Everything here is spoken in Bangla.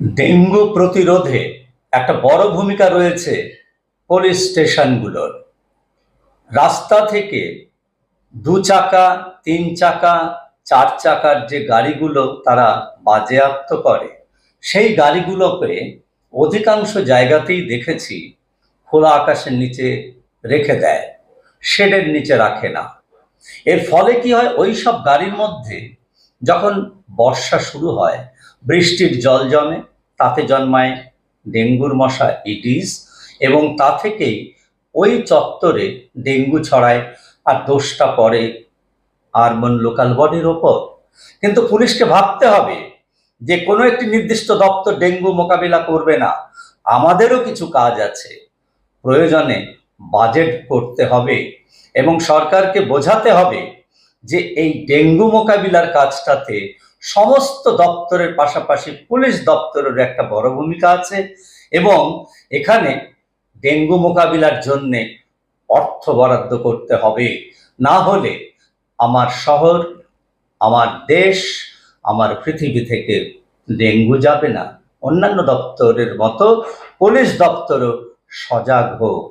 ডেঙ্গু প্রতিরোধে একটা বড় ভূমিকা রয়েছে পুলিশ স্টেশনগুলোর। রাস্তা থেকে 2 চাকা, 3 চাকা, 4 চাকার যে গাড়িগুলো তারা বাজেয়াপ্ত করে, সেই গাড়িগুলোকে অধিকাংশ জায়গাতেই দেখেছি খোলা আকাশের নিচে রেখে দেয়, শেডের নিচে রাখে না। এর ফলে কি হয়, ওই সব গাড়ির মধ্যে যখন বর্ষা শুরু হয়, বৃষ্টির জল জমে, তাতে জন্মায় ডেঙ্গুর মশা ইডিস, এবং তা থেকেই ওই চত্বরে ডেঙ্গু ছড়ায়, আর দোষটা পড়ে আরবান লোকাল বডির ওপর। কিন্তু পুলিশকে ভাবতে হবে যে কোনো একটি নির্দিষ্ট দপ্তর ডেঙ্গু মোকাবিলা করবে না, আমাদেরও কিছু কাজ আছে। প্রয়োজনে বাজেট করতে হবে এবং সরকারকে বোঝাতে হবে যে এই ডেঙ্গু মোকাবিলার কাজটাতে সমস্ত দপ্তরের পাশাপাশি পুলিশ দপ্তরের একটা বড় ভূমিকা আছে, এবং এখানে ডেঙ্গু মোকাবিলার জন্যে অর্থ বরাদ্দ করতে হবে। না হলে আমার শহর, আমার দেশ, আমার পৃথিবী থেকে ডেঙ্গু যাবে না। অন্যান্য দপ্তরের মতো পুলিশ দপ্তরও সজাগ হোক।